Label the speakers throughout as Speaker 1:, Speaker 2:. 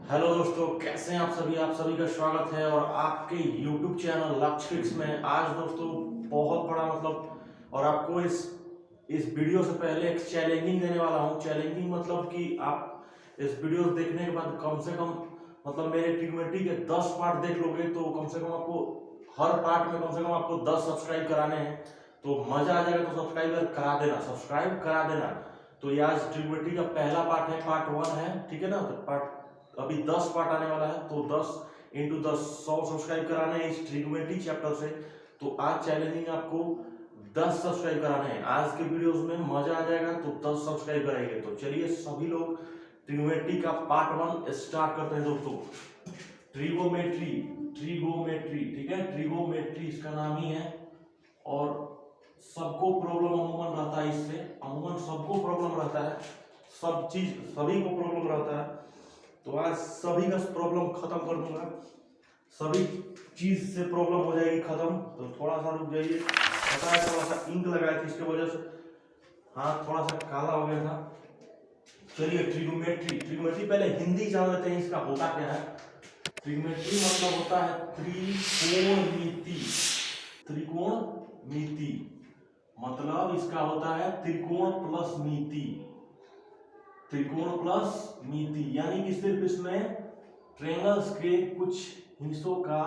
Speaker 1: Hello दोस्तों, कैसे हैं आप सभी का स्वागत है और आपके YouTube चैनल लक्ष्य फिक्स में। आज दोस्तों बहुत बड़ा और आपको इस वीडियो से पहले एक चैलेंजिंग देने वाला हूं। चैलेंजिंग मतलब कि आप इस वीडियो देखने के बाद कम से कम मेरे ट्रिग्नोमेट्री के 10 पार्ट देख लोगे तो कम से कम आपको हर पार्ट में कम से कम आपको 10 सब्सक्राइब कराने हैं तो मजा आ जाएगा। तो सब्सक्राइब करा देना। तो ये आज ट्रिग्नोमेट्री का पहला पार्ट है, पार्ट 1 है, ठीक है ना। तो पार्ट अभी 10 पार्ट आने वाला है तो 10 इंटू 10 100 सब्सक्राइब कराने हैं इस ट्रिग्नोमेट्री चैप्टर से। तो आज चैलेंजिंग आपको 10 सब्सक्राइब कराने हैं। आज के वीडियोस में मजा आ जाएगा तो 10 सब्सक्राइब करेंगे। तो चलिए सभी लोग ट्रिग्नोमेट्री का पार्ट 1 स्टार्ट करते हैं दोस्तों। ट्रिगोमेट्री ट्रिगोमेट्री ठीक है, ट्रिगोमेट्री इसका नाम ही है और सबको प्रॉब्लम अमूमन रहता है इससे। अमूमन सबको प्रॉब्लम रहता है, सभी को प्रॉब्लम रहता है। तो आज सभी का प्रॉब्लम खत्म कर दूंगा, सभी चीज से प्रॉब्लम हो जाएगी खत्म। तो थोड़ा सा रुक जाइए, पता है थोड़ा सा इंक लगाया था इसके वजह से हाथ थोड़ा सा काला हो गया था। चलिए ट्रिगोमेट्री पहले हिंदी जान लेते हैं, इसका होता क्या है। ट्रिगोमेट्री मतलब होता है त्रिकोणमिति। त्रिकोणमिति मतलब इसका होता है त्रिकोण प्लस मिति। त्रिकोण प्लस मिति यानी कि सिर्फ इसमें ट्रायंगल्स के कुछ हिस्सों का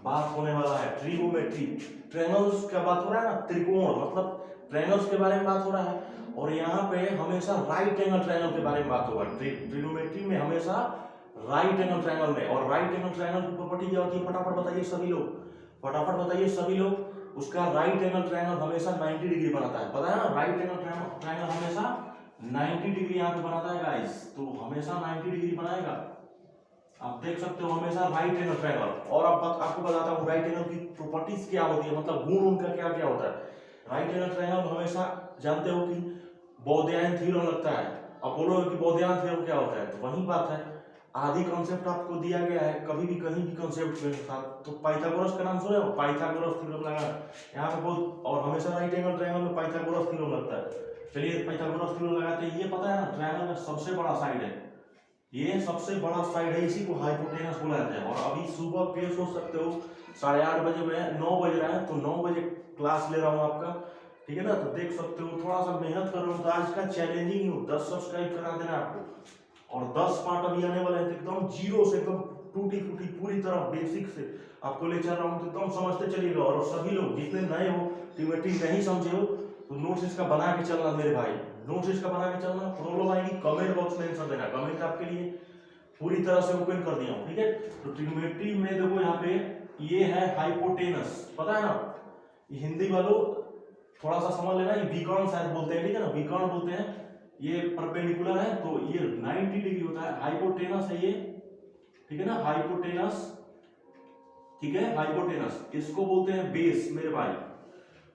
Speaker 1: बात होने वाला है। ट्रिगोमेट्री ट्रायंगल्स का बात हो रहा है ना, त्रिकोण मतलब ट्रायंगल्स के बारे में बात हो रहा है। और यहाँ पे हमेशा राइट एंगल ट्रायंगल के बारे में बात होगा। ट्रिगोमेट्री में हमेशा राइट एंगल ट्रायंगल में। और राइट एंगल ट्रायंगल की प्रॉपर्टी क्या होती है, फटाफट बताइए सभी लोग। उसका राइट एंगल ट्रायंगल हमेशा 90 डिग्री बनाता है, पता है ना। राइट एंगल ट्रायंगल हमेशा 90 डिग्री यहाँ पे बनाता है गाइस, तो हमेशा 90 डिग्री बनाएगा। आप देख सकते हो हमेशा राइट एंगल ट्रायंगल। और आपको बताता हूँ राइट एंगल की प्रॉपर्टीज क्या होती है, मतलब गुण उनका क्या क्या होता है। राइट एंगल ट्रायंगल हमेशा जानते हो कि बोधयान थ्योरम लगता है। अब बोलो कि बोधयान थ्योरम क्या होता है, तो वही बात है। आधी कॉन्सेप्ट आपको दिया गया है, कभी भी कहीं भी कॉन्सेप्ट के साथ। तो पाइथागोरस का नाम सुने हो, पाइथागोरस थ्योरम लगा यहाँ पे बहुत। और हमेशा राइट एंगल ट्रायंगल में पाइथागोरस थ्योरम लगता है। चलिए पाइथागोरस थ्योरम लगाते हैं। ये पता है ना, ट्रायंगल का सबसे बड़ा साइड है, ये सबसे बड़ा साइड है, इसी को हाइपोटेनस बोला जाता है। और अभी सुबह के सोच सकते हो 8:30 बजे में 9 बज रहा है, तो 9 बजे क्लास ले रहा हूँ आपका, ठीक है ना। तो देख सकते हो थोड़ा सा मेहनत कर रहा हूँ। तो आज का चैलेंजिंग हूँ, 10 सब्सक्राइब करा देना आपको। और 10 पार्ट अभी आने वाले हैं, एकदम जीरो से एकदम टूटी फूटी पूरी तरह बेसिक से आपको ले चल रहा हूँ, तो एकदम समझते चलिएगा। और सभी लोग जितने नए हो, ट्रिग्नोमेट्री नहीं समझे हो, तो नोट्स इसका बना के चलना मेरे भाई, नोट्स इसका बना के चलना। प्रॉब्लम आएगी कमेंट बॉक्स में आंसर देना, कमेंट आपके लिए पूरी तरह से ओपन कर दिया हूँ, ठीक है। तो ट्रिग्नोमेट्री में देखो यहाँ पे ये है हाइपोटेनस, पता है ना। ये हिंदी वालों थोड़ा सा समझ लेना, ये विकर्ण शायद बोलते हैं, ठीक है ना, विकर्ण बोलते हैं। ये परपेंडिकुलर है तो ये 90 डिग्री होता है। हाइपोटेनस है ये, ठीक है ना, हाइपोटेनस, ठीक है। हाइपोटेनस इसको बोलते हैं बेस मेरे भाई,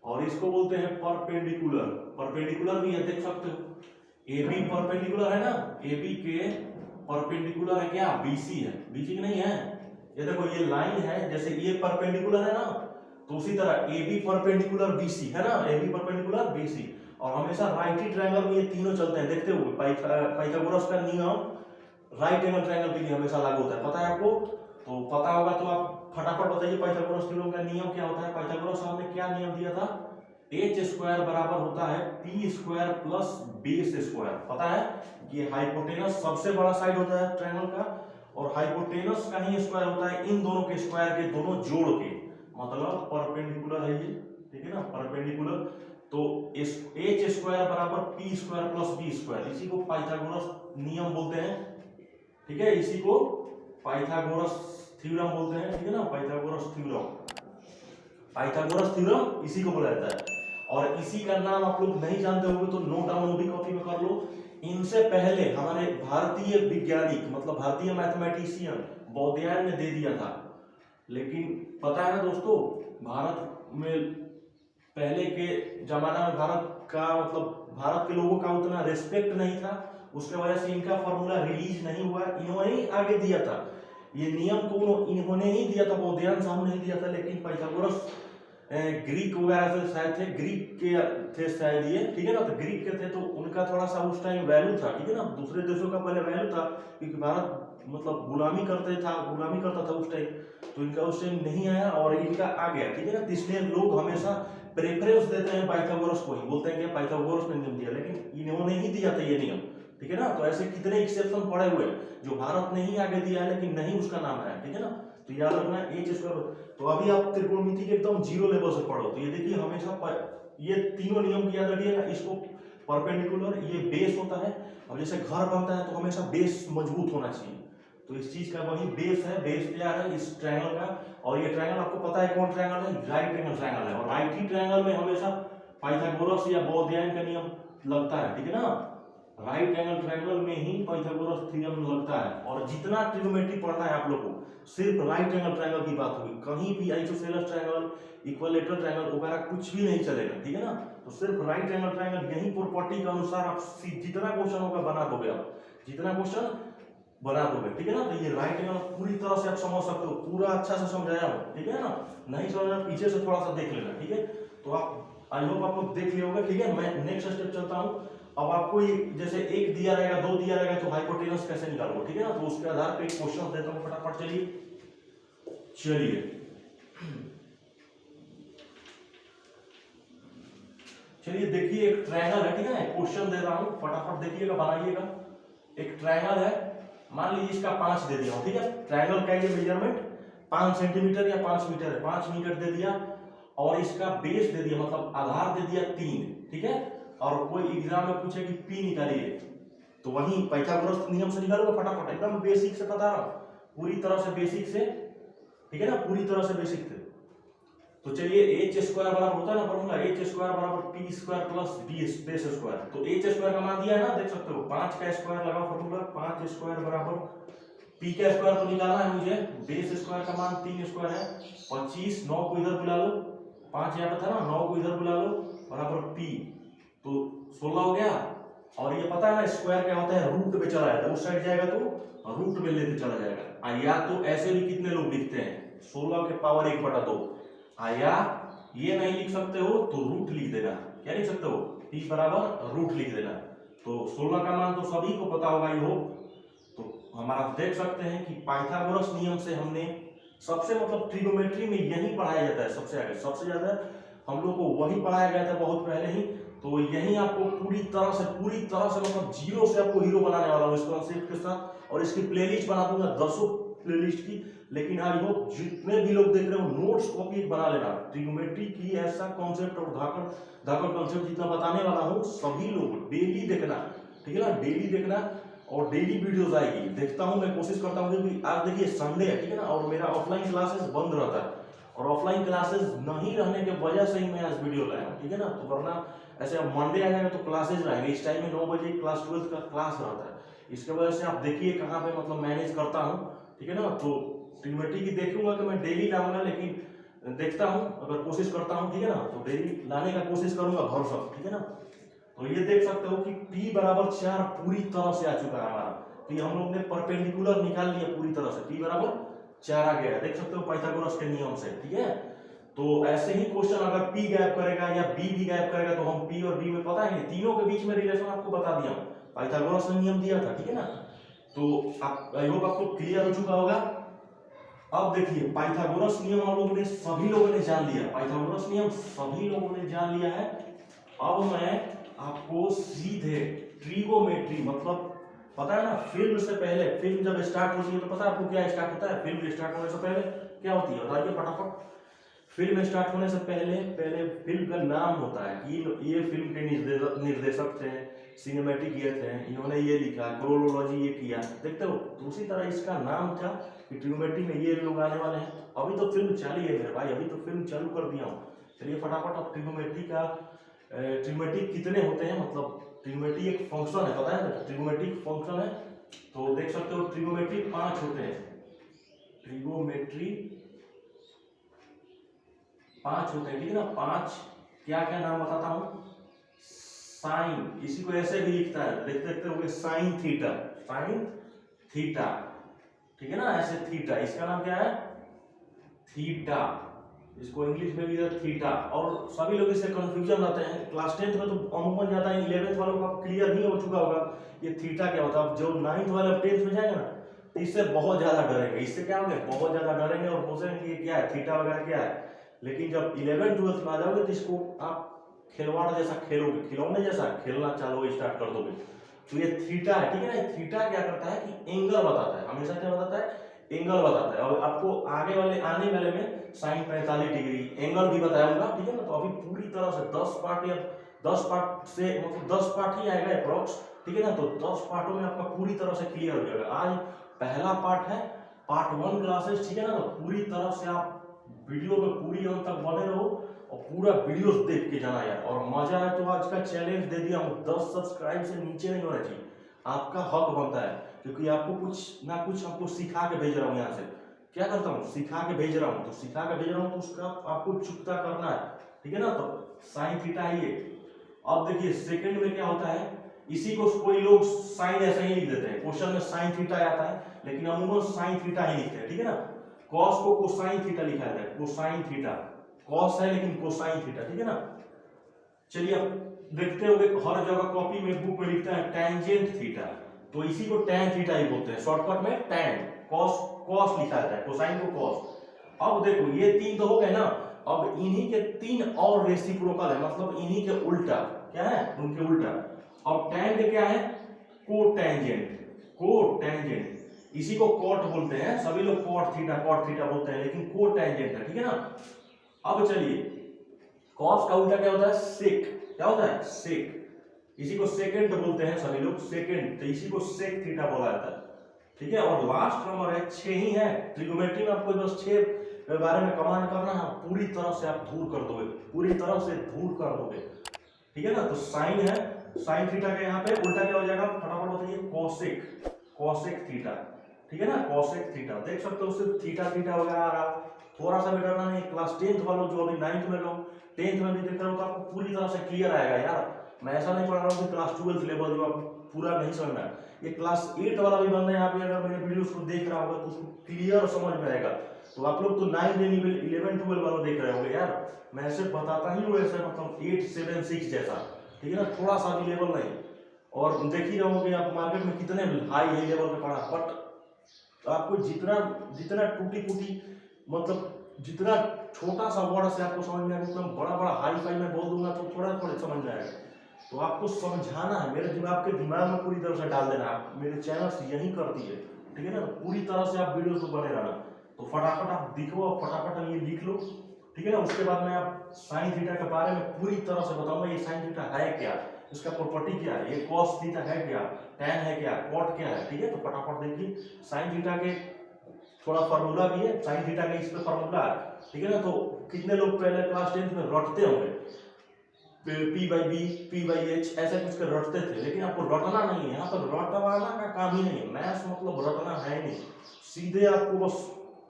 Speaker 1: और इसको बोलते हैं परपेंडिकुलर। परपेंडिकुलर भी है, देख सकते हो। ए बी परपेंडिकुलर है ना, ए बी के परपेंडिकुलर है क्या, बीसी है, बीसी नहीं है। ये देखो ये लाइन है, जैसे ये परपेंडिकुलर है ना, तो उसी तरह ए बी परपेंडिकुलर बीसी है ना, ए बी परपेंडिकुलर बीसी। और हमेशा राइट ट्रायंगल में ये तीनों चलते हैं, देखते हो। पाइथागोरस का नियम राइट एंगल ट्रायंगल के लिए हमेशा लागू होता है, पता है आपको। तो पता होगा तो आप फटाफट बताइए पाइथागोरस थ्योरम का नियम क्या होता है। पाइथागोरस साहब ने क्या नियम दिया था, एच स्क्वायर बराबर होता है P square plus base square. पता है कि हाइपोटेनस सबसे बड़ा साइड होता है ट्रायंगल का, और हाइपोटेनस का ही स्क्वायर होता है इन दोनों के स्क्वायर के, दोनों जोड़ के, मतलब परपेंडिकुलर है ये, ठीक है ना, परपेंडिकुलर। तो एच स्क्वायर बराबर P square plus B square, इसी को पाइथागोरस नियम बोलते हैं, ठीक है। इसी को पाइथागोरस थ्योरम बोलते हैं, ठीक है ना, पाइथागोरस थ्योरम इसी को बोला जाता है। और इसी का नाम आप लोग नहीं जानते होंगे तो नोट डाउन वो भी कॉपी में कर लो। इनसे पहले हमारे भारतीय वैज्ञानिक मतलब भारतीय मैथमेटिशियन बोधयान ने दे दिया था। लेकिन पता है ना दोस्तों, भारत में पहले के जमाना में भारत के लोगों का उतना रिस्पेक्ट नहीं था, उसके वजह से इनका फॉर्मूला रिलीज नहीं हुआ। इन्होंने ही आगे दिया था ये नियम को, इन्होंने ही दिया था, बोधयान साहब ने ही दिया था। लेकिन पाइथागोरस ग्रीक वगैरह से शायद थे, ग्रीक के थे शायद ये, ठीक है ना। तो ग्रीक के थे तो उनका थोड़ा सा उस टाइम वैल्यू था, ठीक है ना। दूसरे देशों का पहले वैल्यू था क्योंकि भारत मतलब गुलामी करता था उस टाइम, तो इनका उस टाइम नहीं आया और इनका आ गया, ठीक है ना। इसलिए लोग हमेशा प्रेफरेंस देते हैं पाइथागोरस को ही, बोलते हैं कि पाइथागोरस ने नियम दिया, लेकिन इन्होंने ही दिया था ये नियम, ठीक है ना। तो ऐसे कितने एक्सेप्शन पड़े हुए हैं जो भारत ने ही आगे दिया है लेकिन नहीं उसका नाम आया, ठीक है ना। तो याद रखना एच स्क्वायर। तो अभी आप त्रिकोणमिति के एकदम जीरो लेवल से पढ़ो, तो ये देखिए हमेशा ये तीनों नियम की याद रखिएगा। इसको परपेंडिकुलर ये बेस होता है, और जैसे घर बनता है तो हमेशा बेस मजबूत होना चाहिए, तो इस चीज का वही बेस है, बेस तैयार है इस ट्रायंगल का। और ये ट्रायंगल आपको पता है कौन ट्रायंगल है, राइट एंगल ट्रायंगल है, और राइट ही ट्रायंगल में हमेशा पाइथागोरस या बोधियन का नियम लगता है, ठीक है ना। राइट एंगल ट्रायंगल में ही पाइथागोरस थ्योरम लगता है। और जितना ट्रिग्नोमेट्री पढ़ना है आप लोगों को, सिर्फ राइट एंगल ट्रायंगल की बात होगी, कहीं भी आइसोसेलेस ट्रायंगल, इक्विलैटरल ट्रायंगल वगैरह कुछ भी नहीं चलेगा, ठीक है ना। तो सिर्फ राइट एंगल ट्रायंगल, यही प्रॉपर्टी के अनुसार आप जितना क्वेश्चन होगा बना दोगे, आप जितना क्वेश्चन बना दोगे, ठीक है ना। तो ये राइट एंगल पूरी तरह से आप समझ सकते हो, पूरा अच्छा से समझाया हूं, ठीक है ना। नहीं समझना पीछे से थोड़ा सा देख लेना, ठीक है। तो आप आई होप आप लोग देख लिया होगा, ठीक है। मैं नेक्स्ट स्टेप चलता हूं। अब आपको ये जैसे एक दिया रहेगा, दो दिया रहेगा, तो हाइपोटेनस कैसे निकालोगे, ठीक है ना। तो उसके आधार पे एक क्वेश्चन देता हूं फटाफट, चलिए देखिए एक ट्रायंगल है, ठीक है। क्वेश्चन दे रहा हूं फटाफट देखिएगा, बनाइएगा। एक ट्रायंगल है, मान लीजिए इसका 5 दे दिया हूं, ठीक है। ट्रायंगल का ये मेजरमेंट 5 सेंटीमीटर या 5 मीटर है, 5 मीटर दे दिया, और इसका बेस दे दिया मतलब आधार दे दिया 3, ठीक है। और कोई एग्जाम में पूछे कि पी निकालिए, तो वही पाइथागोरस नियम से निकालोगे फटाफट, एकदम बेसिक से बता रहा हूं, पूरी तरह से बेसिक से, ठीक है ना, पूरी तरह से बेसिक से। तो चलिए एच स्क्वायर बराबर होता है ना फॉर्मूला, एच स्क्वायर बराबर P square plus B base square. तो एच स्क्वायर का मान दिया है ना, देख सकते हो 5 का स्क्वायर लगा फॉर्मूला, 5 स्क्वायर बराबर पी का स्क्वायर तो निकालना है मुझे, बेस स्क्वायर का मान 3 स्क्वायर है 25, 9 को इधर बुला लो, 5 यहाँ पे था ना, 9 को इधर बुला लो, बराबर पी, तो 16 हो गया। और ये पता है ना स्क्वायर क्या होता है, रूट में चला जाता है, उस साइड जाएगा तो रूट में लेते चला जाएगा। या तो ऐसे भी कितने लोग लिखते हैं 16 के पावर 1/2, या ये नहीं लिख सकते हो तो रूट लिख देना, क्या लिख सकते हो, p बराबर रूट लिख देना। तो 16 का मान तो सभी को पता होगा ही हो। तो हमारा देख सकते हैं कि पाइथागोरस नियम से हमने सबसे मतलब ट्रिग्नोमेट्री में यही पढ़ाया जाता है, सबसे आगे सबसे ज्यादा हम लोग को वही पढ़ाया गया था बहुत पहले ही। तो यही आपको पूरी तरह से मतलब जीरो से आपको हीरो बनाने वाला हूँ इस कॉन्सेप्ट के साथ, और इसकी प्लेलिस्ट बना दूंगा 10 प्लेलिस्ट की। लेकिन आई होप जितने भी लोग देख रहे हो नोट्स कॉपी बना लेना, ट्रिग्नोमेट्री की ऐसा कॉन्सेप्ट और धाकड़ कॉन्सेप्ट जितना बताने वाला हूँ सभी लोग डेली देखना, ठीक है ना, डेली देखना, और डेली वीडियोस आएगी, देखता हूँ मैं, कोशिश करता हूँ कि आज देखिए संडे है, ठीक है ना, और मेरा ऑफलाइन क्लासेस बंद रहता है, और ऑफलाइन क्लासेस नहीं रहने के वजह से ही मैं आज वीडियो लाया हूँ, ठीक है ना। तो वरना ऐसे अब मंडे आ जाएगा तो क्लासेज रहेंगे, इस टाइम में 9 बजे क्लास 12 का क्लास रहता है, इसके वजह से आप देखिए कहाँ पे मतलब मैनेज करता हूँ, ठीक है ना। तो ट्रिग्नोमेट्री की देखूंगा कि मैं डेली लाऊंगा, लेकिन देखता हूँ अगर कोशिश करता हूँ, ठीक है ना, तो डेली लाने का कोशिश करूंगा घर सब, ठीक है ना। तो ये देख सकते हो कि p बराबर 4 पूरी तरह से आ चुका है हमारा, तो हम लोग ने परपेंडिकुलर निकाल लिया पूरी तरह से, p बराबर 4 आ गया, देख सकते हो पाइथागोरस के नियम से, ठीक है। तो ऐसे ही क्वेश्चन अगर p गैप करेगा या b भी गैप करेगा तो हम p और b में पता है तीनों के बीच में रिलेशन आपको बता दिया, पाइथागोरस ने नियम दिया था, ठीक है ना। तो आप आई होप आपको क्लियर हो चुका होगा। अब देखिए पाइथागोरस नियम हम लोगों ने सभी लोगों ने जान लिया, पाइथागोरस नियम सभी लोगों ने जान लिया है। अब मैं आपको सीधे ट्रिगोमेट्री मतलब पता है ना, फिल्म से पहले, फिल्म जब स्टार्ट होती है तो पता है आपको क्या स्टार्ट होता है, फिल्म स्टार्ट होने से पहले क्या होती है बताइए फटाफट। फिल्म स्टार्ट होने से पहले पहले फिल्म का नाम होता है कि ये फिल्म के निर्देशक थे, सिनेमैटिक ये थे, इन्होंने ये लिखा, क्रोनोलॉजी ये किया, देखते हो। तो उसी तरह इसका नाम था कि ट्रिग्नोमेट्री में ये लोग आने वाले हैं। अभी तो फिल्म चालू है मेरे भाई, अभी तो फिल्म चालू कर दिया हूँ। चलिए फटाफट अब ट्रिग्नोमेट्री का ट्रिग्नोमेट्री कितने होते हैं, मतलब ट्रिग्नोमेट्री एक फंक्शन है, पता है ट्रिग्नोमेट्री फंक्शन है। तो देख सकते हो ट्रिग्नोमेट्री 5 होते हैं, ट्रिग्नोमेट्री 5 होते हैं, ठीक है ना। 5 क्या क्या नाम बताता हूं, साइन, इसी को ऐसे भी लिखता है, देखते देखते हो गए साइन थीटा, साइन थीटा, ठीक है ना, ऐसे थीटा, इसका नाम क्या है थीटा, इसको इंग्लिश में भी है थीटा। और सभी लोग इससे कंफ्यूजन रहते हैं, क्लास 10th में तो अमूमन जाता है, 11th वालों का क्लियर नहीं हो चुका होगा ये थीटा क्या होता है। जो 9th वाले 10th में जाएंगे ना तो इससे बहुत ज्यादा डरेंगे, इससे क्या होंगे बहुत ज्यादा डरेंगे और सोचेंगे कि ये क्या है थीटा वगैरह क्या है। लेकिन जब 11th 12th में आ जाओगे तो इसको आप खिलवाड़ जैसा खेलोगे, खिलौने जैसा खेलना चालू स्टार्ट कर दोगे। तो ये थीटा है, ठीक है ना। थीटा क्या करता है कि एंगल बताता है, हमेशा क्या बताता है एंगल बताता है। और आपको आगे वाले आने वाले में साइन 45 डिग्री एंगल भी बताऊंगा, ठीक है ना। तो अभी पूरी तरह से 10 पार्ट या 10 पार्ट से मतलब 10 पार्ट ही आएगा अप्रोक्स, ठीक है ना। तो 10 पार्टों में आपका पूरी तरह से क्लियर हो जाएगा। आज पहला पार्ट है पार्ट 1 क्लासेस, ठीक है ना। तो पूरी तरह से आप वीडियो में पूरी अंत तक बने रहो और पूरा वीडियो देख के जाना यार। और मजा आए तो आज का चैलेंज दे दिया हूँ, 10 सब्सक्राइब से नीचे नहीं होना चाहिए, आपका हक बनता है। क्योंकि आपको कुछ ना कुछ आपको सिखा के भेज रहा हूँ, यहाँ से क्या करता हूँ सिखा के भेज रहा हूँ। तो सिखा के भेज रहा हूँ तो उसका आपको चुकता करना है, ठीक है ना। तो साइन थीटा है ये। अब देखिए सेकंड में क्या होता है, इसी को कोई लोग साइन ऐसा ही लिख देते हैं, क्वेश्चन में साइन थीटा आता है लेकिन अमूमन साइन थीटा ही लिखते हैं, ठीक है ना। कॉस को कोसाइन थीटा लिखा जाता है, कोसाइन थीटा, कॉस है लेकिन कोसाइन थीटा, ठीक है ना। चलिए अब देखते होंगे हर जगह कॉपी में बुक में लिखता है टेंजेंट थीटा, तो इसी को tan थीटा ही बोलते हैं, शॉर्टकट में tan। कॉस कॉस लिखा जाता है, कोसाइन को कॉस। अब देखो ये तीन तो हो गए ना, अब इन्हीं के तीन और रेसिप्रोकल है, मतलब इन्हीं के उल्टा क्या है, उनके उल्टा। अब tan के क्या है, कोटेंजेंट, कोटेंजेंट इसी को कॉट बोलते हैं, सभी लोग कॉट थीटा बोलते हैं लेकिन कोटेंजेंट है, ठीक है ना। अब चलिए कॉस का उल्टा क्या होता है, सेक, क्या होता है सेक, इसी को सेकेंड बोलते हैं सभी लोग, सेकेंड, तो इसी को सेक थीटा बोला जाता है, ठीक है। और लास्ट नंबर है 6 ही है, ट्रिगोनोमेट्री में आपको बस 6 के बारे में कमांड करना है, पूरी तरह से आप दूर कर दोगे, पूरी तरह से दूर कर दोगे, ठीक है ना। तो साइन है, साइन थीटा के यहाँ पे उल्टा क्या हो जाएगा फटाफट बताइए, कोसेक, कोसेक थीटा, ठीक है ना, कोसेक थीटा। देख सकते हो सिर्फ थीटा थीटा वगैरह आ रहा, थोड़ा सा भी डरना नहीं। क्लास 10th वालों जो अभी 9th में लोग 10th में भी देख रहे हो तो आपको पूरी तरह से क्लियर आएगा यार। मैं ऐसा नहीं पढ़ा रहा हूँ कि क्लास 12th लेवल जो आप पूरा नहीं समझना है, ये क्लास 8 वाला भी बंदा यहाँ पे अगर मेरे वीडियोस को देख रहा होगा तो उसको क्लियर समझ में आएगा। तो आप लोग तो 9 11 12 वाला देख रहे होंगे यार, मैं ऐसे बताता ही हूँ ऐसे मतलब 8 7 6 जैसा, ठीक है ना, थोड़ा सा भी लेवल नहीं। और देख ही रहोगे आप मार्केट में कितने हाई लेवल पे पढ़ा, बट आपको जितना जितना टूटी फूटी मतलब जितना छोटा सा वर्ड से आपको समझ में आएगा उतना बड़ा बड़ा हाई फाई में बोल दूंगा तो थोड़ा थोड़ा समझ में आएगा। तो आपको समझाना है, मेरे दिमाग के दिमाग में पूरी तरह से डाल देना है, मेरे चैनल से यही करती है, ठीक है ना। पूरी तरह से आप वीडियो को बने रहना, तो फटाफट आप दिखो और फटाफट ये लिख लो, ठीक है ना। उसके बाद मैं आप साइन थीटा के बारे में पूरी तरह से बताऊंगा, ये साइन थीटा है क्या, इसका प्रॉपर्टी क्या है, ये कॉस थीटा है क्या, tan है क्या, कॉट क्या है, ठीक है। तो फटाफट देखिए साइन थीटा के थोड़ा फार्मूला भी है, साइन थीटा का इस पे फार्मूला है, ठीक है ना। तो कितने लोग पहले क्लास 10th में रटते होंगे P/B P/H ऐसे कुछ के रटते थे, लेकिन आपको रटना नहीं है, यहाँ पर रटवाना का काम ही नहीं है, मैथ्स मतलब रटना है नहीं, सीधे आपको बस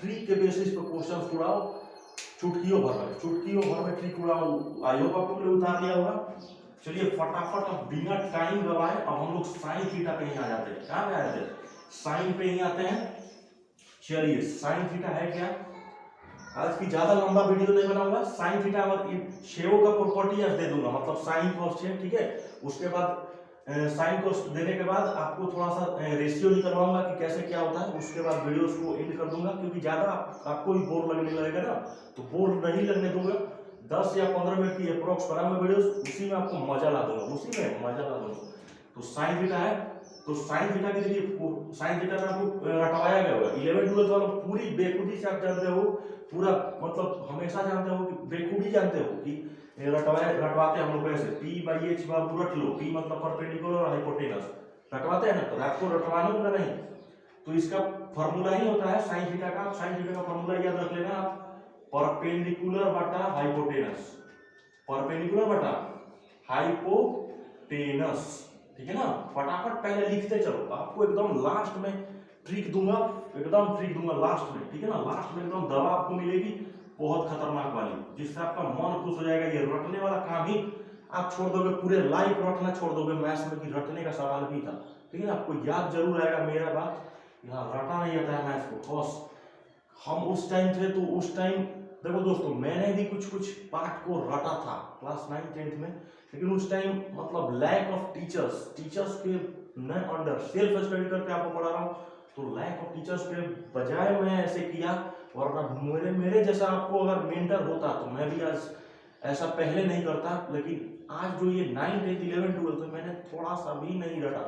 Speaker 1: ट्रिक के बेसिस पे क्वेश्चन उड़ाओ, चुटकियों भर में ट्रिक उड़ाओ। आई होप आपको मैंने उतार लिया होगा। चलिए फटाफट अब बिना टाइम गवाए अब हम लोग साइन थीटा पे ही आ जाते हैं, कहाँ पे आ जाते हैं, साइन पे ही आते हैं। चलिए साइन थीटा है क्या, आज की ज्यादा लंबा वीडियो नहीं बनाऊंगा, साइन थीटा और शेव का प्रॉपर्टी आज दे दूंगा, मतलब साइन कॉस शेव, ठीक है। उसके बाद साइन कॉस देने के बाद आपको थोड़ा सा रेशियो निकलवाऊंगा कि कैसे क्या होता है, उसके बाद वीडियोस को एंड कर दूंगा, क्योंकि ज्यादा आपको भी बोर लगने लगेगा ना, तो बोर नहीं लगने दूंगा। 10 या 15 मिनट की अप्रोक्स बनाऊंगा वीडियोस, उसी में आपको मजा ला दूंगा, उसी में मजा ला दूंगा। तो साइन थीटा है, तो साइन थीटा के लिए साइन थीटा में आपको रटवाया गया होगा, 11 12 वाला पूरी बेखुदी से आप जानते हो, पूरा मतलब हमेशा जानते हो कि बेखूबी जानते हो कि रटवाते हम लोग ऐसे P/H बाबू रट लो, P मतलब परपेंडिकुलर और हाइपोटेनस, रटवाते हैं ना, तो आपको रटवाना होगा नहीं। तो इसका फार्मूला ही होता है साइन थीटा का, साइन थीटा का फार्मूला याद रख लेना आप, परपेंडिकुलर बटा हाइपोटेनस, परपेंडिकुलर बटा हाइपोटेनस, ठीक है ना। फटाफट पहले लिखते चलो, आपको एकदम लास्ट में ट्रिक दूंगा, एकदम ट्रिक दूंगा लास्ट में, ठीक है ना। लास्ट में एकदम दवा आपको मिलेगी बहुत खतरनाक वाली, जिससे आपका मन खुश हो जाएगा। ये रटने वाला काम ही आप छोड़ दोगे, पूरे लाइफ रटना छोड़ दोगे मैथ्स में, कि रटने का सवाल भी था, ठीक है ना। आपको याद जरूर आएगा मेरा बात, यहाँ रटा नहीं आता है मैथ्स को, बस हम उस टाइम थे तो उस टाइम देखो दोस्तों, मैंने भी कुछ कुछ पार्ट को रटा था क्लास 9 10th में, लेकिन उस टाइम मतलब लैक ऑफ टीचर्स के मैं अंडर सेल्फ स्टडी करके आपको पढ़ा रहा हूँ, तो लैक ऑफ टीचर्स के बजाय मैं ऐसे किया। वरना मेरे जैसा आपको अगर मेंटर होता तो मैं भी आज ऐसा पहले नहीं करता। लेकिन आज जो ये 9 10 11 12 तो मैंने थोड़ा सा भी नहीं रटा।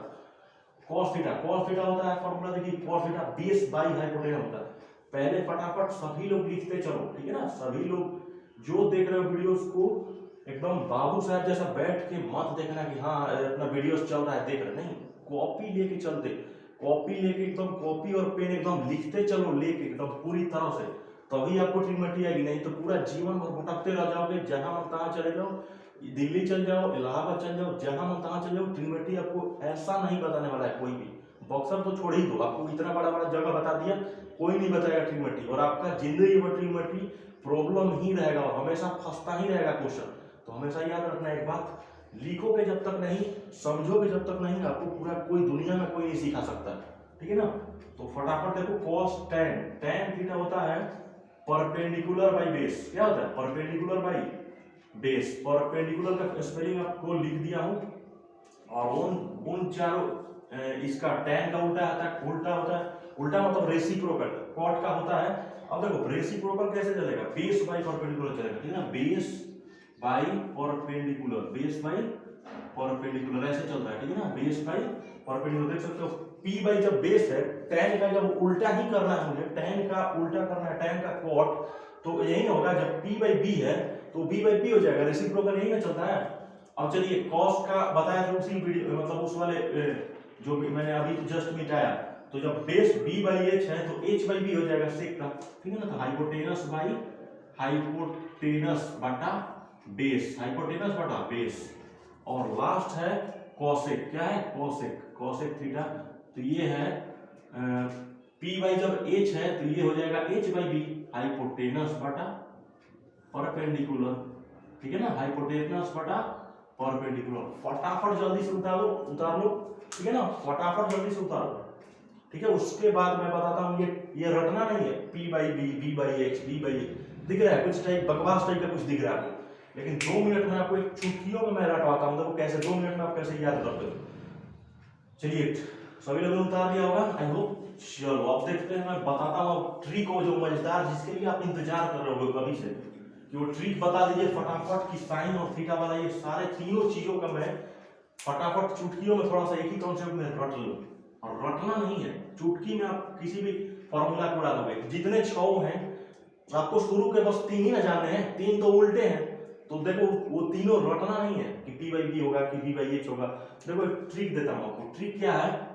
Speaker 1: cos थीटा होता है फॉर्मूला देखिए, cos theta base by hypotenuse होता है। पहले फटाफट सभी लोग लिखते चलो, ठीक है ना। सभी लोग जो देख रहे हो वीडियोस को एकदम बाबू साहब जैसा बैठ के मत देखना कि हाँ अपना वीडियोस चल रहा है देख रहे, नहीं, कॉपी लेके चलते, कॉपी लेके एकदम कॉपी और पेन एकदम लिखते चलो लेके एकदम पूरी तरह से, तभी आपको ट्रिग्नोमेट्री आएगी। नहीं तो पूरा जीवन भर भटकते रह जाओगे, जहां मन तहां चले जाओ, दिल्ली चल जाओ, इलाहाबाद चल जाओ, जहां मन तहां चले जाओ, ट्रिग्नोमेट्री आपको ऐसा नहीं बताने वाला है कोई भी। बॉक्सर तो छोड़ ही दो, आपको इतना बड़ा बड़ा जगह बता दिया, कोई नहीं बताएगा ट्रिग्नोमेट्री, और आपका जिंदगी भर ट्रिग्नोमेट्री प्रॉब्लम ही रहेगा और हमेशा फंसता ही रहेगा क्वेश्चन। तो हमेशा याद रखना एक बात, लिखोगे जब तक नहीं, समझोगे जब तक नहीं, आपको पूरा कोई दुनिया में कोई नहीं सिखा सकता, ठीक है ना। तो फटाफट देखो, cos tan थीटा होता है परपेंडिकुलर बाई बेस। क्या होता है? Perpendicular by base. परपेंडिकुलर का स्पेलिंग आपको लिख दिया हूं, और उन चारों इसका tan का उल्टा आता है, उल्टा होता है, उल्टा मतलब रेसिप्रोकल, cot का होता है। अब देखो रेसिप्रोकल कैसे चलेगा, बेस बाई परपेंडिकुलर चलेगा, ठीक है ना। Base by perpendicular, base by perpendicular ऐसे चलता है, ठीक है ना। बेस बाई परपेंडिकुलर देख सकते हो, p बाई जब बेस है, tan का जब उल्टा ही करना है मुझे, tan का उल्टा करना है, tan का cot, तो यही होगा जब p बाई b है तो b बाई p हो जाएगा, रेसिप्रोकल यही ना चलता है। अब चलिए cos का बताया था उसी वीडियो मतलब उस वाले जो मैंने अभी जस्ट मिटाया, तो जब बेस b बाई h है तो h बाई b हो जाएगा सेक का, ठीक है ना। तो हाइपोटेनस बाई हाइपोटेनस बटा बेस, हाइपोटेनस बटा बेस, और लास्ट है कोसेक। क्या है? Cosec, cosec theta. तो ये है p बाई जब h है तो ये हो जाएगा h बाई b, हाइपोटेनस बटा परपेंडिकुलर, ठीक है ना, हाइपोटेनस बटा परपेंडिकुलर। फटाफट जल्दी से उतार लो, ठीक है ना, फटाफट जल्दी से उतारो, ठीक है। उसके बाद मैं बताता हूँ, ये रटना नहीं है, p by b, b by h, b by दिख रहा है कुछ टाइप बकवास टाइप का कुछ दिख रहा है आपको, लेकिन 2 मिनट में आपको एक चुटकियों में मैं रटवाता हूँ, देखो कैसे 2 मिनट में आप कैसे याद करते हो। चलिए सभी लोगों ने उतार दिया होगा आई होप। चलो अब देखते हैं, मैं बताता हूँ ट्रिक हो जो मजेदार, जिसके लिए आप इंतजार कर रहे हो कभी से कि वो ट्रिक बता दीजिए फटाफट की साइन और थीटा वाला ये सारे तीनों चीजों का मैं फटाफट चुटकियों में थोड़ा सा एक ही कॉन्सेप्ट में रट लूं। और रटना नहीं है, चुटकी में आप किसी भी फॉर्मूला को डालोगे, जितने 6 हैं आपको शुरू के बस 3 ही ना जानने हैं, 3 तो उल्टे हैं, तो देखो वो तीनों रटना नहीं है कि p बाई b होगा कि b बाई h होगा। देखो एक ट्रिक देता हूं आपको, ट्रिक क्या है,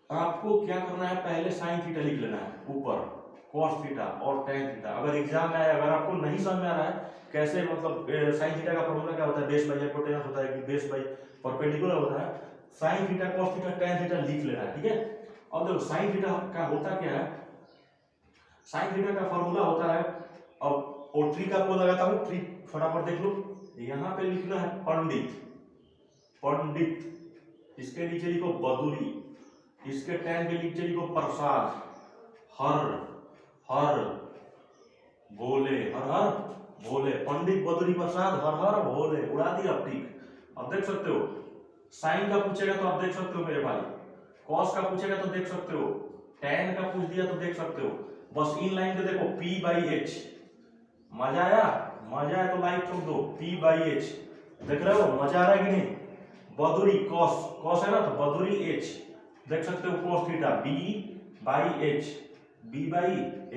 Speaker 1: आपको क्या करना है, पहले साइन थीटा लिख लेना है ऊपर, cos थीटा और tan थीटा। अगर एग्जाम में आए, अगर आपको नहीं समझ में आ रहा है कैसे मतलब साइन थीटा का फॉर्मूला क्या होता है, बेस बाई हाइपोटेनस होता है कि बेस बाई परपेंडिकुलर होता है, sine theta cos theta tan theta लिख लेना है, ठीक है। अब देखो साइन थीटा का होता क्या है, साइन थीटा का फॉर्मूला होता है, अब और ट्रिक आपको लगाता हूं, ट्रिक फटाफट देख लो। यहां पे लिखना है पंडित, पंडित, इसके नीचे लिखो बदुरी, इसके टैन के नीचे लिखो प्रसाद, हर हर भोले, हर हर भोले, पंडित बदुरी प्रसाद हर हर भोले, उड़ा दिया टिक। अब देख सकते हो साइन का पूछेगा तो आप देख सकते हो मेरे भाई, कॉस का पूछेगा तो देख सकते हो, टैन का पूछ दिया तो देख सकते हो। बस इन लाइन पे देखो p बाई h, मजा आया? मजा आया तो लाइक ठोक दो, p बाई h, देख रहे हो मजा आ रहा है कि नहीं। बदुरी कॉस, कॉस है ना तो बदुरी h, देख सकते हो cos theta b by h, b by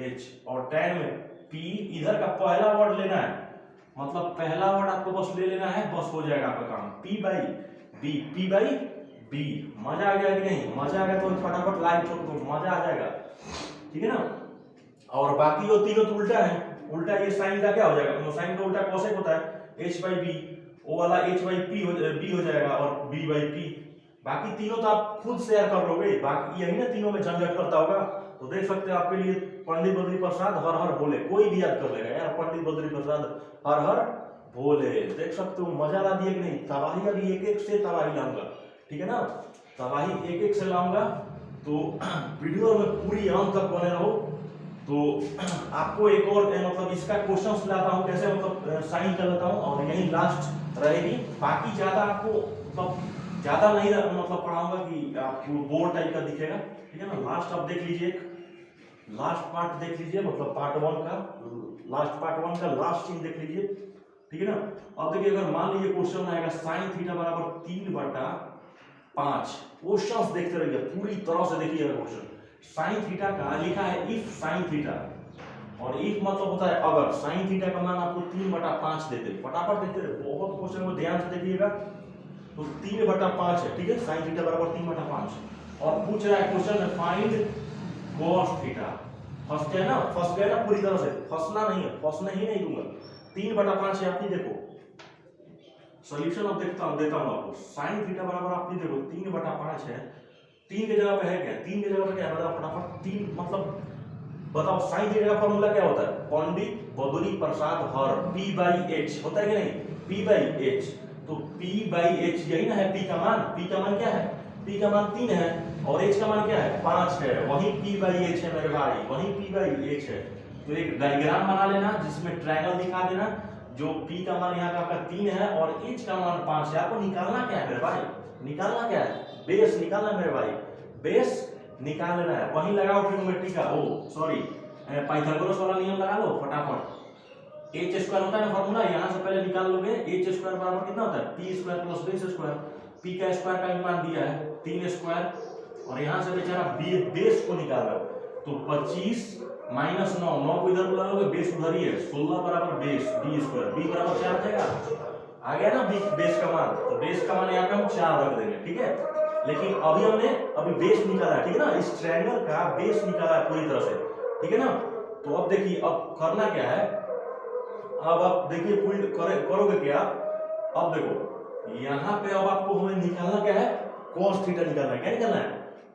Speaker 1: h, और tan में p, इधर का पहला वर्ड लेना है, मतलब पहला वर्ड आपको बस ले लेना है, बस हो जाएगा आपका काम, p by b, p by b। मजा आ गया कि नहीं? मजा आ गया तो फटाफट लाइक ठोक दो, मजा आ जाएगा, ठीक है ना। और बाकी जो तीनों तो उल्टा है, उल्टा ये साइन का क्या हो जाएगा, साइन का उल्टा कोसेक होता है, h बाई b, वो वाला h बाई p b हो जाएगा और b बाई p। बाकी तीनों तो आप खुद शेयर कर लोगे, बाकी यही ना तीनों में झंझट करता होगा। तो देख सकते हैं आपके लिए पंडित बद्री प्रसाद हर हर भोले, कोई भी याद कर लेगा यार, पंडित बद्री प्रसाद हर हर भोले, देख सकते हो मजा ला दिए कि नहीं। तबाही अभी एक एक से तबाही लाऊंगा, ठीक है ना, तबाही एक एक से लाऊंगा, तो वीडियो में पूरी अंत तक बने रहो। तो आपको एक और मतलब इसका क्वेश्चन लाता हूँ कैसे मतलब साइन कर लेता हूँ और यही लास्ट रहेगी। बाकी ज्यादा आपको मतलब ज्यादा नहीं मतलब पढ़ाऊंगा कि आपको बोर्ड टाइप का दिखेगा, ठीक है ना। लास्ट आप देख लीजिए, लास्ट पार्ट देख लीजिए, मतलब पार्ट 1 का लास्ट, पार्ट 1 का लास्ट चीज देख लीजिए, ठीक है ना। अब देखिए अगर मान लीजिए क्वेश्चन आएगा साइन थीटा बराबर 3/5, क्वेश्चंस देखते रहिए पूरी तरह से देखिएगा क्वेश्चन। साइन थीटा का लिखा है इफ साइन थीटा, और इफ मतलब होता है अगर साइन थीटा का मान आपको 3/5 देते, फटाफट देखते रहे, बहुत क्वेश्चन को ध्यान से देखिएगा। तो 3/5 है, ठीक है, साइन थीटा बराबर 3/5 और पूछ रहा है क्वेश्चन में फाइंड कॉस थीटा। फंस गए ना, फंस गए ना पूरी तरह से, फंसना नहीं है, फंसने ही नहीं दूंगा। 3/5 है, आप ही देखो सॉल्यूशन अब देता हूं आपको। साइन थीटा बराबर आप ही देखो 3/5 है, 3 की जगह पे है क्या, 3 की जगह पे क्या है, बताओ फटाफट। 3 मतलब बताओ साइन थीटा का फॉर्मूला क्या होता है, पंडित बद्री प्रसाद हर, P/H होता है कि नहीं, P/H। तो P/H यही ना है, P का मान, P का मान क्या है, P का मान 3 है और H का मान क्या है 5 है, वही P/H है मेरे भाई, वही P/H है। तो एक डायग्राम बना लेना जिसमें ट्रायंगल दिखा देना, जो P का मान यहाँ का आपका 3 है और H का मान 5 है। आपको निकालना क्या है मेरे भाई, निकालना क्या है, बेस निकालना है मेरे भाई, बेस निकाल लेना है। वहीं लगाओ ट्रिग्नोमेट्री का, ओ सॉरी पाइथागोरस वाला नियम लगा लो फटाफट। एच स्क्वायर होता है ना फॉर्मूला, यहां से पहले निकाल लोगे। एच स्क्वायर बराबर कितना होता है, P square plus base square. P का स्क्वायर का मान दिया है 3 स्क्वायर और यहां से बेचारा बेस को निकाल रहा है। तो 25 माइनस 9, 9 को इधर बुला लोगे, बेस उधर ही है, 16 बराबर बेस बी स्क्वायर, बी बराबर 4 आ जाएगा, आ गया ना बेस का मान। तो बेस का मान यहाँ पे हम 4 रख देंगे, ठीक है। लेकिन अभी हमने बेस निकाला है, ठीक है ना, इस ट्रायंगल का बेस निकाला है पूरी तरह से, ठीक है ना। तो अब देखिए अब करना क्या है, अब आप देखिए पूरी करोगे क्या, अब देखो यहाँ पे अब आपको हमें निकालना क्या है, cos थीटा निकालना है। क्या निकालना है,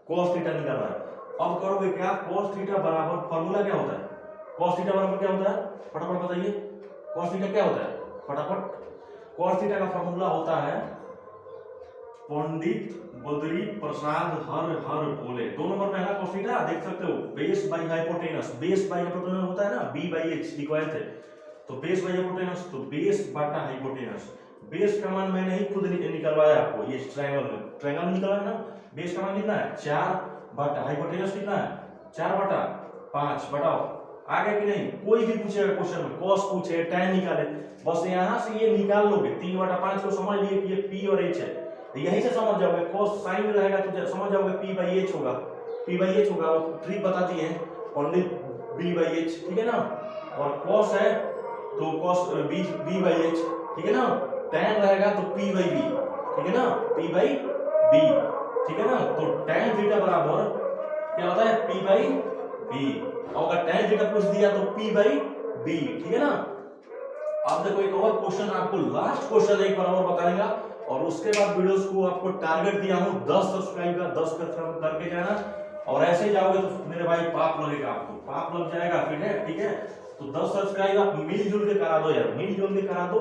Speaker 1: cos थीटा निकालना है। अब करोगे क्या, cos थीटा बराबर फॉर्मूला क्या होता है, cos थीटा बराबर क्या होता है, फटाफट बताइए, cos थीटा क्या होता है फटाफट। cos थीटा का फॉर्मूला होता है पंडित बद्री प्रसाद हर बोले। 2 नंबर पहला cos थीटा देख सकते हो, base by hypotenuse, base by hypotenuse होता है ना, B/H लिखवाए थे, तो बेस बाई हाइपोटेनस, तो बेस बटा हाइपोटेनस। बेस का मान मैंने ही खुद निकलवाया आपको, ये ट्रायंगल निकलवाया ना। बेस का मान कितना है 4 बटा हाइपोटेनस कितना है 4/5, बताओ आ गया कि नहीं। कोई भी पूछेगा क्वेश्चन में, cos पूछे tan निकाले, बस यहां से ये निकाल लोगे। 3/5 को समझ लिए कि ये P और H है, यहीं से समझ जाओगे। cos साइन में रहेगा तो समझ जाओगे P/H होगा, P/H होगा, ट्रिक बता दिए हैं ओनली B/H, ठीक है ना। और cos है तो cos B/H, ठीक है ना। tan रहेगा तो P/B, ठीक है ना, P/B, ठीक है ना। तो tan थीटा बराबर क्या होता है P/B, और अगर tan थीटा पूछ दिया तो P/B, ठीक है ना। अब देखो एक और क्वेश्चन, आपको लास्ट क्वेश्चन एक बार और बताएगा और उसके बाद वीडियोस को आपको टारगेट दिया हूं 10 सब्सक्राइब का, 10 करके जाना। और ऐसे जाओगे तो मेरे भाई पाप लगेगा, आपको पाप लग जाएगा फिर है, ठीक है। तो 10 सब्सक्राइब आप मिलजुल के करा दो यार, मिलजुल के करा दो,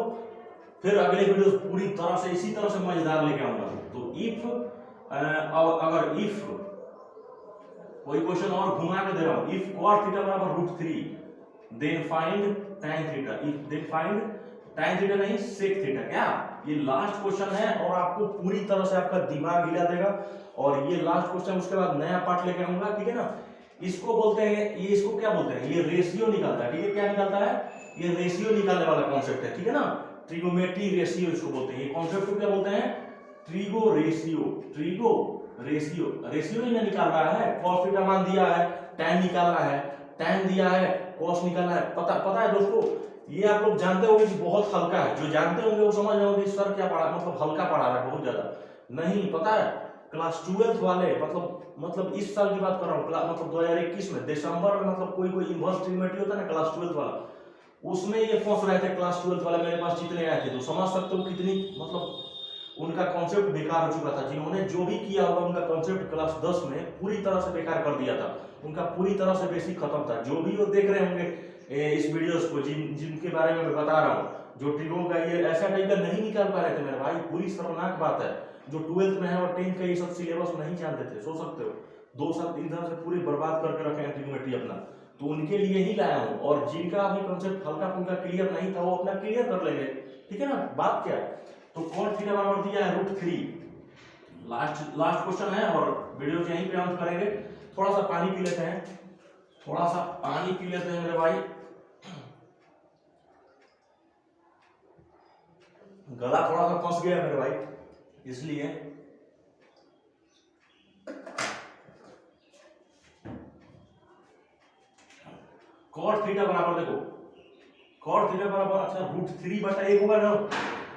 Speaker 1: फिर अगले वीडियो पूरी तरह से इसी तरह से मजेदार लेके आऊंगा। तो इफ अगर इफ कोई क्वेश्चन और घुमा के दे रहा हूं, इफ cos थीटा बराबर √3 then find tan theta, if then find tan theta नहीं sec थीटा। क्या ये लास्ट क्वेश्चन है और आपको पूरी तरह से आपका दिमाग हिला देगा। और ये लास्ट क्वेश्चन, उसके बाद नया पार्ट लेके आऊंगा, ठीक है ना। इसको बोलते हैं, ये इसको क्या बोलते हैं, ये रेशियो निकालता है, ठीक है। क्या निकालता है, ये रेशियो निकालने वाला कॉन्सेप्ट है, ठीक है ना। ट्रिगोमेट्री रेशियो इसको बोलते हैं, ये कॉन्सेप्ट को क्या बोलते हैं, trigo ratio. Trigo ratio, ratio नहीं निकाल रहा है, cos थीटा मान दिया है, tan निकालना है, tan दिया है, cos निकालना है। पता है दोस्तों, ये आप लोग जानते होंगे कि बहुत हल्का है, जो जानते होंगे वो समझ रहे होंगे सर क्या पढ़ा, मतलब हल्का पढ़ा रहा है बहुत ज्यादा। नहीं पता है, क्लास 12 वाले मतलब इस साल की बात कर रहा हूँ, मतलब 2021 में दिसंबर में, मतलब कोई इन्वर्स ट्रिग्नोमेट्री होता है ना क्लास 12 वाला, उसमें ये फंस रहे थे क्लास 12 वाले, मेरे पास जितने आए थे। तो समझ सकते हो कितनी मतलब उनका कॉन्सेप्ट बेकार हो चुका था। जिन्होंने जो भी किया होगा उनका कॉन्सेप्ट क्लास 10 में पूरी तरह से बेकार कर दिया था, उनका पूरी तरह से बेसिक खत्म था। जो भी वो देख रहे होंगे इस वीडियोस को, जिनके बारे में मैं बता रहा हूँ, जो ट्रिगो का ये ऐसा टाइप का नहीं निकाल पा रहे थे मेरे भाई, पूरी शर्मनाक बात है। जो 12th में है और 10th का ये सब सिलेबस नहीं जानते थे, सोच सकते हो 2 साल इधर से पूरी बर्बाद करके रखे हैं ट्रिग्नोमेट्री अपना। तो उनके लिए ही लाया हूं, और जिनका अभी कंसेप्ट हल्का फुल्का क्लियर नहीं था वो अपना क्लियर कर लेंगे, ठीक है ना। बात क्या है, तो cot थीटा बराबर दिया है √3। लास्ट क्वेश्चन है और वीडियो यहीं पे अंत करेंगे। थोड़ा सा पानी पी लेते हैं, थोड़ा सा पानी पी लेते हैं मेरे भाई, गला थोड़ा सा फंस गया मेरे भाई, इसलिए। cot थीटा बराबर देखो, cot थीटा बराबर अच्छा √3/1 होगा ना,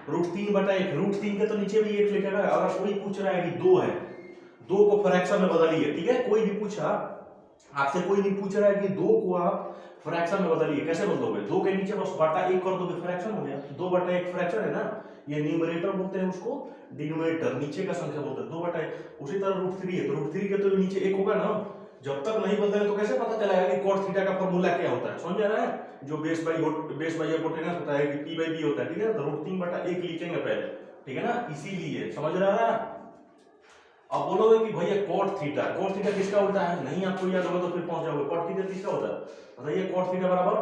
Speaker 1: √3/1, √3 के तो नीचे भी 1 लिखेगा। अगर कोई पूछ रहा है कि 2 है, 2 को फ्रैक्शन में बदलिए, ठीक है, कोई भी पूछा आपसे, कोई नहीं पूछ रहा है कि 2 को आप फ्रैक्शन में बदलिए, कैसे बदलोगे, 2 के नीचे बस बटा 1 कर दोगे, फ्रैक्शन हो गया। 2/1 फ्रैक्शन है ना, ये न्यूमरेटर बोलते हैं उसको, डिनोमिनेटर नीचे का संख्या बोलते हैं, 2/1। उसी तरह √3 है, तो √3 के तो नीचे 1 होगा ना। जब तक नहीं बदलेगा तो कैसे पता चलेगा कि cot थीटा का फॉर्मूला क्या होता है, समझ आ रहा है, जो बेस बाई हाइपोटेनस होता है कि p/b होता है, ठीक है, तो √3/1 लिखेंगे पहले, ठीक है ना, इसीलिए समझ रहा है। अब बोलोगे कि भैया cot थीटा किसका उल्टा है, नहीं आपको याद होगा तो फिर पहुंच जाओगे। cot थीटा किसका होता है बताइए, cot थीटा बराबर,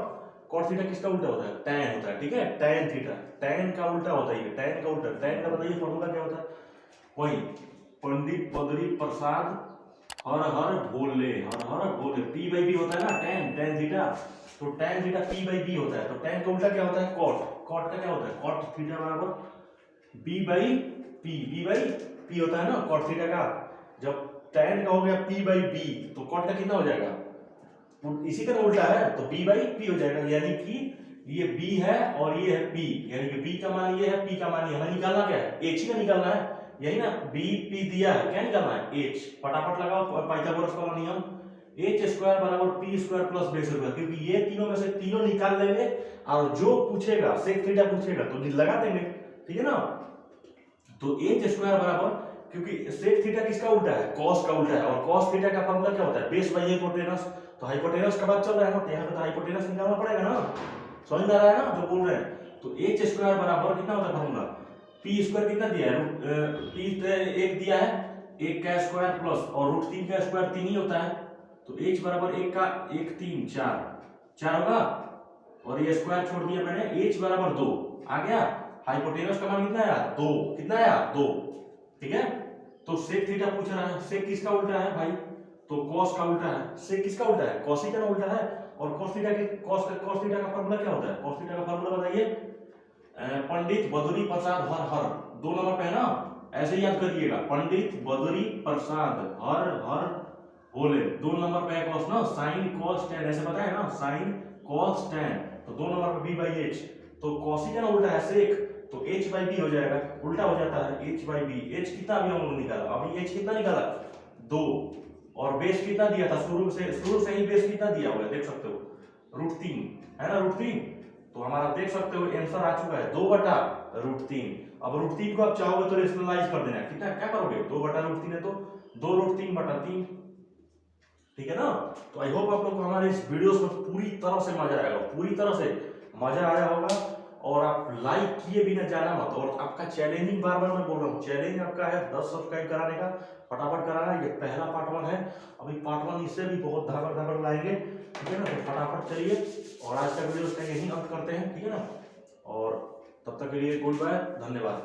Speaker 1: cot थीटा किसका उल्टा होता है, tan होता है, ठीक है, tan थीटा, tan का उल्टा होता है, tan का उल्टा, tan का बताइए फॉर्मूला क्या होता है, वही पंडित बद्री प्रसाद हर हर भोले, p/b होता है ना, tan थीटा, तो tan थीटा p/b होता है, तो tan का उल्टा क्या होता है, cot का क्या होता है, cot थीटा बराबर b/p होता है ना cot थीटा का। जब tan का हो गया p/b तो cot का कितना हो जाएगा, इसी का उल्टा है, तो b/p हो जाएगा, यानी कि ये b है और ये है p, यानी कि b का मान ये है, p का मान ये, हमें निकालना क्या है, h ही का निकालना है, यही ना, b p दिया है, क्या निकालना है, h, फटाफट लगाओ पाइथागोरस वाला नियम, h² बराबर p² प्लस बेस स्क्वायर, क्योंकि ये तीनों में से तीनों निकाल लेंगे, और जो पूछेगा सेक थीटा पूछेगा तो लगा देंगे, ठीक है ना। तो h² बराबर, क्योंकि सेक थीटा किसका उल्टा है, cos का उल्टा है, और cos थीटा का फॉर्मूला क्या होता है, बेस बाई हाइपोटेनस, तो हाइपोटेनस का बात चल रहा है ना, तो यहाँ पे तो हाइपोटेनस निकालना पड़ेगा ना, समझ में आ रहा है ना जो बोल रहे हैं। तो h² बराबर कितना होता है फॉर्मूला, p² कितना दिया है, p 1 दिया है, 1 का स्क्वायर प्लस, और √3 का स्क्वायर 3 ही होता है, तो h बराबर 1 का 1 3 4 होगा, और ये स्क्वायर छोड़ दिया मैंने, h बराबर 2 आ गया, हाइपोटेनस का मान कितना आया 2, कितना आया 2, ठीक है। तो सेक थीटा पूछ रहा है, सेक किसका उल्टा है भाई, तो cos का उल्टा है, सेक किसका उल्टा है, cos का उल्टा है, और cos थीटा का फॉर्मूला क्या होता है, cos थीटा का फॉर्मूला बताइए, पंडित बद्री प्रसाद हर हर, 2 नंबर पे है ना, ऐसे ही याद करिएगा, पंडित बद्री प्रसाद हर हर बोले, 2 नंबर पे है cos ना, sin cos tan, ऐसे पता है ना, sin cos tan, तो 2 नंबर पे b/h, तो cos का उल्टा है सेक, तो h/b हो जाएगा, उल्टा हो जाता है h/b, h कितना अभी हम लोग निकाला, अभी h कितना निकाला 2, और बेस कितना दिया था, शुरू से ही बेस कितना दिया हुआ है देख सकते हो, √3 है ना, √3, तो हमारा देख सकते हो आंसर आ चुका है 2/√3। अब √3 को आप चाहोगे तो रेशनलाइज कर देना, कितना क्या करोगे, 2/√3 है तो 2√3/3, ठीक है ना। तो आई होप आप लोग को हमारे इस वीडियोस में पूरी तरह से मजा आएगा, पूरी तरह से मजा आया होगा, और आप लाइक किए बिना जाना मत, और आपका चैलेंजिंग बार बार मैं बोल रहा हूँ, चैलेंज आपका है 10 सब्सक्राइब कराने का, फटाफट कराना, ये पहला पार्ट 1 है, अभी पार्ट 1 इससे भी बहुत धागर लाएंगे, ठीक है ना, तो फटाफट चलिए, और आज का वीडियो यहीं अंत करते हैं, ठीक है ना, और तब तक के लिए गुड बाय, धन्यवाद।